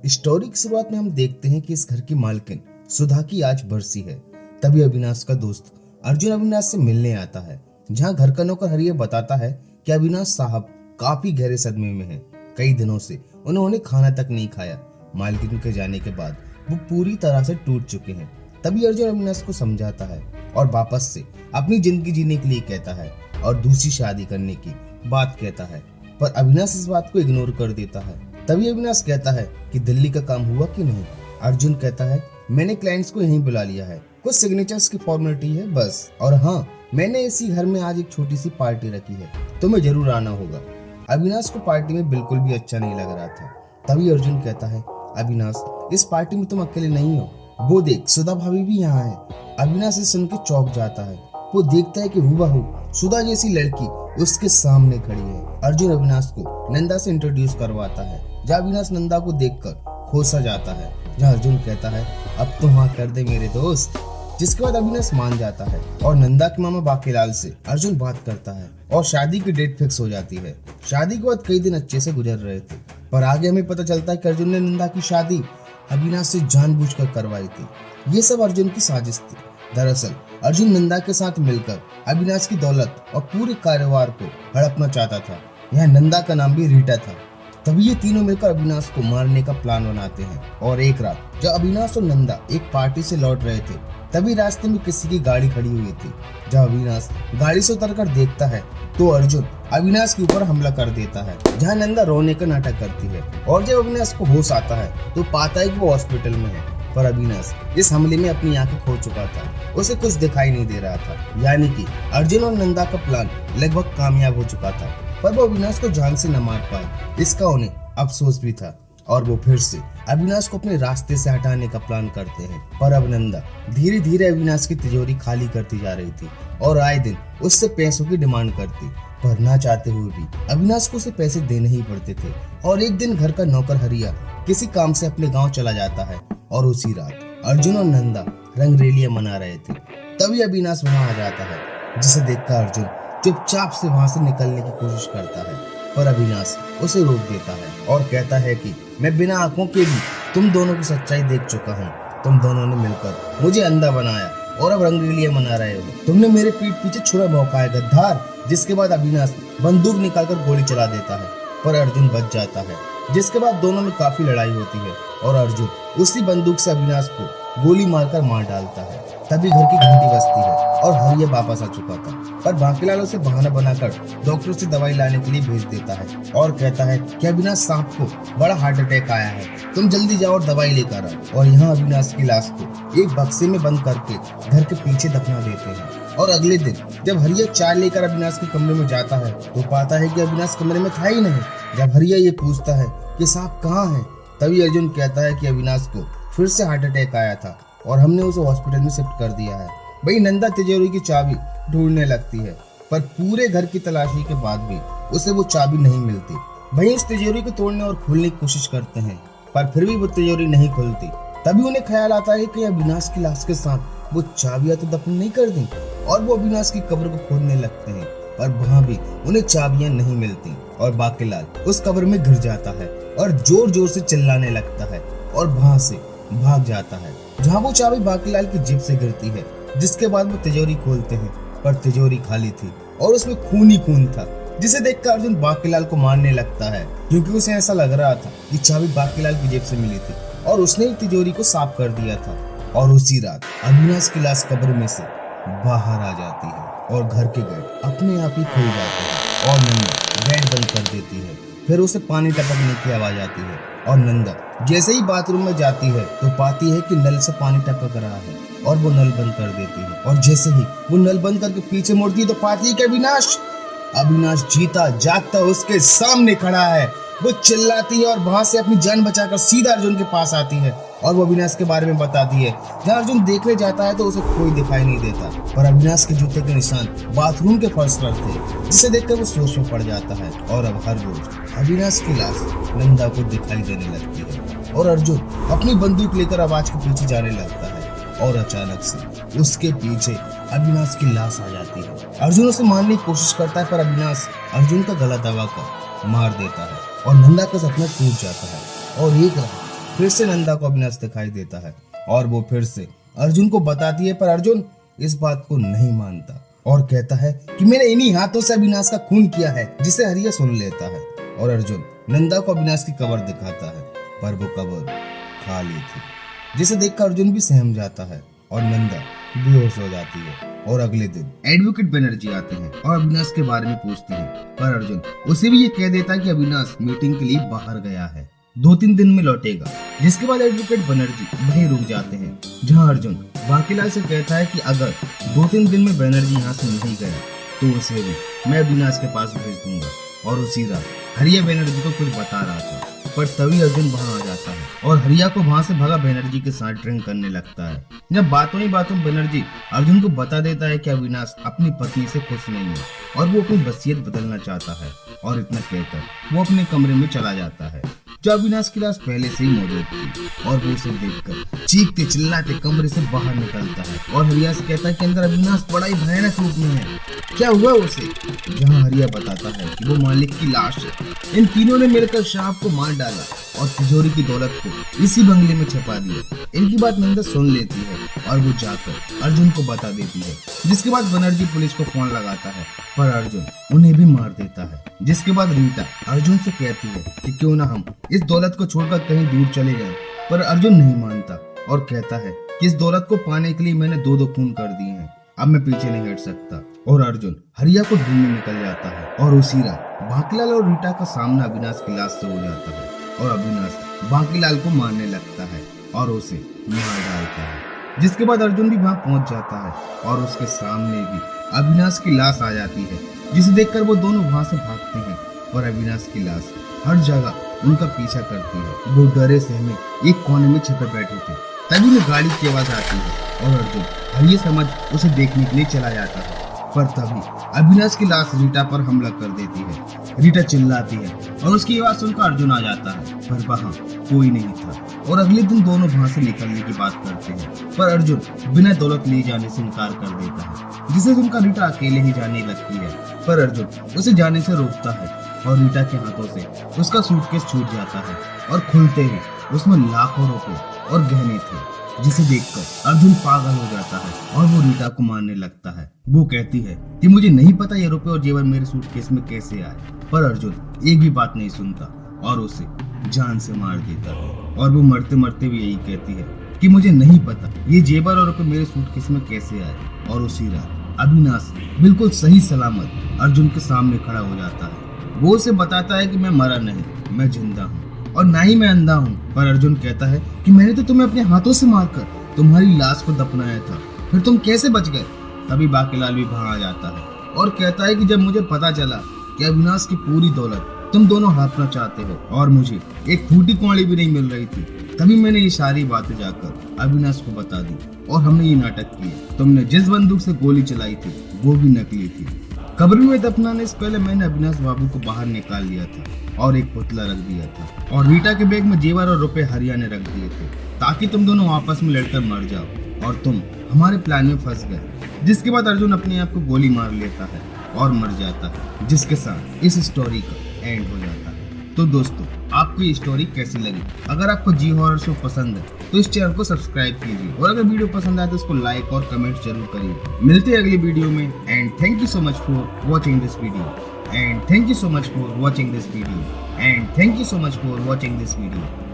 Story की शुरुआत में हम देखते हैं कि इस घर की मालकिन सुधा की आज बरसी है। तभी अविनाश का दोस्त अर्जुन अविनाश से मिलने आता है। जहां घर का नौकर हरिया बताता है कि अविनाश साहब काफी गहरे सदमे में हैं। कई दिनों से उन्होंने खाना तक नहीं खाया। मालकिन के जाने के बाद वो पूरी तरह से टूट चुके हैं। तभी अर्जुन अविनाश को समझाता है और वापस से अपनी जिंदगी जीने के लिए कहता है और दूसरी शादी करने की बात कहता है, पर अविनाश इस बात को इग्नोर कर देता है। तभी अविनाश कहता है कि दिल्ली का काम हुआ कि नहीं। अर्जुन कहता है मैंने क्लाइंट्स को यहीं बुला लिया है, कुछ सिग्नेचर्स की फॉर्मेलिटी है बस, और हाँ मैंने इसी घर में आज एक छोटी सी पार्टी रखी है, तुम्हें जरूर आना होगा। अविनाश को पार्टी में बिल्कुल भी अच्छा नहीं लग रहा था। तभी अर्जुन कहता है अविनाश इस पार्टी में तुम अकेले नहीं हो, वो देख सुधा भाभी भी यहाँ है। अविनाश इसे सुन के चौंक जाता है। वो देखता है कि हुबहू सुधा जैसी लड़की उसके सामने खड़ी है। अर्जुन अविनाश को नंदा से इंट्रोड्यूस करवाता है। जहाँ अविनाश नंदा को देखकर खोसा जाता है। जहाँ अर्जुन कहता है अब तो हाँ कर दे मेरे दोस्त, जिसके बाद अविनाश मान जाता है और नंदा के मामा बाकीलाल से अर्जुन बात करता है और शादी की डेट फिक्स हो जाती है। शादी के बाद कई दिन अच्छे से गुजर रहे थे, पर आगे हमें पता चलता है कि अर्जुन ने नंदा की शादी अविनाश से जानबूझकर करवाई थी। ये सब अर्जुन की साजिश थी। दरअसल अर्जुन नंदा के साथ मिलकर अविनाश की दौलत और पूरे कारोबार को हड़पना चाहता था। यहाँ नंदा का नाम भी रीटा था। तभी ये तीनों मिलकर अविनाश को मारने का प्लान बनाते हैं। और एक रात जब अविनाश और नंदा एक पार्टी से लौट रहे थे, तभी रास्ते में किसी की गाड़ी खड़ी हुई थी। जब अविनाश गाड़ी से उतरकर देखता है तो अर्जुन अविनाश के ऊपर हमला कर देता है। जहाँ नंदा रोने का नाटक करती है और जब अविनाश को होश आता है तो पाता है कि वो हॉस्पिटल में है। पर अविनाश इस हमले में अपनी आंखें खो चुका था, उसे कुछ दिखाई नहीं दे रहा था। यानी कि अर्जुन और नंदा का प्लान लगभग कामयाब हो चुका था, पर वो अविनाश को जान से न मार पाए। इसका उन्हें अफसोस भी था और वो फिर से अविनाश को अपने रास्ते से हटाने का प्लान करते हैं। पर अब नंदा धीरे धीरे अविनाश की तिजोरी खाली करती जा रही थी और आए दिन उससे पैसों की डिमांड करती, पर ना चाहते हुए भी अविनाश को उसे पैसे देने ही पड़ते थे। और एक दिन घर का नौकर हरिया किसी काम से अपने गांव चला जाता है और उसी रात अर्जुन और नंदा रंगरेलियां मना रहे थे। तभी अविनाश वहां आ जाता है, जिसे देखकर अर्जुन चुपचाप से वहां से निकलने की कोशिश करता है, पर अविनाश उसे रोक देता है और कहता है कि मैं बिना आंखों के भी तुम दोनों की सच्चाई देख चुका हूँ। तुम दोनों ने मिलकर मुझे अंधा बनाया और अब रंगरेलियां मना रहे हो। तुमने मेरे पीठ पीछे छुरा भौंकाया गद्दार। जिसके बाद अविनाश बंदूक निकालकर गोली चला देता है, पर अर्जुन बच जाता है। जिसके बाद दोनों में काफी लड़ाई होती है और अर्जुन उसी बंदूक से अविनाश को गोली मारकर मार डालता है। तभी घर की घंटी बजती है और हरिया वापस आ चुका था, पर बाकीलाल उसे बहाना बनाकर डॉक्टर से दवाई लाने के लिए भेज देता है और कहता है कि अविनाश साहब को बड़ा हार्ट अटैक आया है, तुम जल्दी जाओ और दवाई लेकर आओ। और यहाँ अविनाश की लाश को एक बक्से में बंद करके घर के पीछे दफना देते हैं। और अगले दिन जब हरिया चाय लेकर अविनाश के कमरे में जाता है तो पाता है कि अविनाश कमरे में था ही नहीं। जब हरिया ये पूछता है कि साहब कहाँ हैं, तभी अर्जुन कहता है कि अविनाश को फिर से हार्ट अटैक आया था और हमने उसे हॉस्पिटल में शिफ्ट कर दिया है। वही नंदा तिजोरी की चाबी ढूंढने लगती है, पर पूरे घर की तलाशी के बाद भी उसे वो चाबी नहीं मिलती। वही उस तिजोरी को तोड़ने और खोलने की कोशिश करते हैं, पर फिर भी वो तिजोरी नहीं खुलती। तभी उन्हें ख्याल आता है कि अविनाश की लाश के साथ वो चाबियां तो दफन नहीं कर दी, और वो अविनाश की कब्र को खोदने लगते हैं, पर वहां भी उन्हें चाबियां नहीं मिलती। और बाकीलाल उस कब्र में गिर जाता है और जोर जोर से चिल्लाने लगता है और वहां से भाग जाता है। जहां वो चाबी बाकीलाल की जेब से गिरती है। जिसके बाद वो तिजोरी खोलते हैं, पर तिजोरी खाली थी और उसमें खून ही खून था, जिसे देखकर अर्जुन बाकीलाल को मारने लगता है, क्योंकि उसे ऐसा लग रहा था कि चाबी बाकीलाल की जेब से मिली थी और उसने तिजोरी को साफ कर दिया था। और उसी रात अविनाश की लाश कब्र में से बाहर आ जाती है और घर के गेट अपने आप ही खुल जाते हैं और नंदा गेट बंद कर देती है। फिर उसे पानी टपकने की आवाज आती है और नंदा जैसे ही बाथरूम में जाती है तो पाती है कि नल से पानी टपक रहा है और वो नल बंद कर देती है। और जैसे ही वो नल बंद करके पीछे मुड़ती है तो पाती है कि अविनाश जीता जागता उसके सामने खड़ा है। वो चिल्लाती है और वहां से अपनी जान बचाकर सीधा अर्जुन के पास आती है और वो अविनाश के बारे में बताती है। जहाँ अर्जुन देखने जाता है तो उसे कोई दिखाई नहीं देता, पर अविनाश के जूते के निशान बाथरूम के फर्श पर थे, जिसे देखकर वो सोच में पड़ जाता है। और अब हर रोज अविनाश की लाश नंदा को दिखाई देने लगती है और अर्जुन अपनी बंदूक लेकर आवाज के पीछे जाने लगता है और अचानक से उसके पीछे अविनाश की लाश आ जाती है। अर्जुन उसे मारने की कोशिश करता है, पर अविनाश अर्जुन का गला दबाकर मार देता है और नंदा का सपना टूट जाता है। और एक रात फिर से नंदा को अविनाश दिखाई देता है और वो फिर से अर्जुन को बताती है, पर अर्जुन इस बात को नहीं मानता और कहता है कि मैंने इन्हीं हाथों से अविनाश का खून किया है, जिसे हरिया सुन लेता है। और अर्जुन नंदा को अविनाश की कब्र दिखाता है, पर वो कब्र खाली थी, जिसे देखकर अर्जुन भी सहम जाता है और नंदा बेहोश हो जाती है। और अगले दिन एडवोकेट बनर्जी आते हैं और अविनाश के बारे में पूछते हैं, पर अर्जुन उसे भी ये कह देता है कि अविनाश मीटिंग के लिए बाहर गया है, 2-3 दिन में लौटेगा। जिसके बाद एडवोकेट बनर्जी वहीं रुक जाते हैं, जहां अर्जुन बाकीलाल से कहता है कि अगर 2-3 दिन में बनर्जी यहाँ से नहीं गया तो उसे भी मैं अविनाश के पास भेज दूंगा। और उसी रात हरिया बनर्जी को कुछ बता रहा था, पर तभी अर्जुन वहां आ जाता है और हरिया को वहां से भगा बनर्जी के साथ ड्रिंक करने लगता है। जब बातों ही बातों बनर्जी अर्जुन को बता देता है कि अविनाश अपनी पत्नी से खुश नहीं है और वो अपनी वसीयत बदलना चाहता है, और इतना कहकर वो अपने कमरे में चला जाता है, जो अविनाश की लाश पहले से ही मौजूद थी। और वो उसे देखकर चीखते चिल्लाते कमरे से बाहर निकलता है और हरिया से कहता है कि अंदर अविनाश बड़ा ही भयानक रूप में है, क्या हुआ उसे। जहाँ हरिया बताता है कि वो मालिक की लाश है, इन तीनों ने मिलकर शराब को मार डाला और तिजोरी की दौलत को इसी बंगले में छिपा दिया। इनकी बात नंदा सुन लेती है और वो जाकर अर्जुन को बता देती है। जिसके बाद बनर्जी पुलिस को फोन लगाता है, पर अर्जुन उन्हें भी मार देता है। जिसके बाद रीटा अर्जुन से कहती है कि क्यों ना हम इस दौलत को छोड़कर कहीं दूर चले जाएं, पर अर्जुन नहीं मानता और कहता है कि इस दौलत को पाने के लिए मैंने 2 खून कर दिए हैं, अब मैं पीछे नहीं हट सकता। और अर्जुन हरिया को ढूंढने निकल जाता है और उसी रात बाकीलाल और रीटा का सामना अविनाश की लाश से हो जाता है और अविनाश बाकीलाल को मारने लगता है और उसे मार डालता है। जिसके बाद अर्जुन भी वहां पहुंच जाता है और उसके सामने भी अविनाश की लाश आ जाती है, जिसे देखकर वो दोनों वहां से भागते हैं और अविनाश की लाश हर जगह उनका पीछा करती है। वो डरे सहमे एक कोने में छिपे बैठे थे, तभी उन्हें गाड़ी की आवाज आती है और अर्जुन हरिया समझ उसे देखने के लिए चला जाता है, पर तभी अविनाश की लाश रीटा पर हमला कर देती है। रीटा चिल्लाती है और उसकी आवाज सुनकर अर्जुन आ जाता है, पर वहां कोई नहीं था। और अगले दिन दोनों वहां से निकलने की बात करते हैं, पर अर्जुन बिना दौलत ले जाने से इनकार कर देता है, जिसे सुनकर रीटा अकेले ही जाने लगती है। पर अर्जुन उसे जाने से रोकता है और रीटा के हाथों से उसका सूटकेस छूट जाता है और खुलते ही उसमें लाखों रुपए और गहने थे, जिसे देखकर अर्जुन पागल हो जाता है और वो रीटा को मारने लगता है। वो कहती है कि मुझे नहीं पता ये रुपए और जेवर मेरे सूटकेस में कैसे आए, पर अर्जुन एक भी बात नहीं सुनता और उसे जान से मार देता है। और वो मरते मरते भी यही कहती है कि मुझे नहीं पता ये जेवर और रुपए मेरे सूटकेस में कैसे आए। और उसी रात अविनाश बिल्कुल सही सलामत अर्जुन के सामने खड़ा हो जाता है। वो उसे बताता है कि मैं मरा नहीं, मैं जिंदा हूँ और ना ही मैं अंधा हूँ। पर अर्जुन कहता है कि मैंने तो तुम्हें अपने हाथों से मारकर तुम्हारी लाश को दफनाया था, फिर तुम कैसे बच गए। तभी बाकीलाल भी वहां आ जाता है और कहता है कि जब मुझे पता चला कि अविनाश की पूरी दौलत तुम दोनं हड़पना चाहते हो और मुझे एक फूटी कौड़ी भी नहीं मिल रही थी, तभी मैंने ये सारी बातें जाकर अविनाश को बता दी और हमने ये नाटक किया। तुमने जिस बंदूक से गोली चलाई थी वो भी नकली थी। कब्र में दफनाने से पहले मैंने अविनाश बाबू को बाहर निकाल लिया था और एक पुतला रख दिया था और रीटा के बैग में जेवर और रुपए हरिया ने रख दिए थे, ताकि तुम दोनों आपस में लड़कर मर जाओ और तुम हमारे प्लान में फंस गए। जिसके बाद अर्जुन अपने आप को गोली मार लेता है और मर जाता है, जिसके साथ इस स्टोरी का एंड हो जाता है। तो दोस्तों, आपको ये स्टोरी कैसी लगी? अगर आपको जी हॉरर शो पसंद है तो इस चैनल को सब्सक्राइब कीजिए और अगर वीडियो पसंद आए तो उसको लाइक और कमेंट जरूर करिए। मिलते हैं अगली वीडियो में and thank you so much for watching this video and thank you so much for watching this video and thank you so much for watching this video.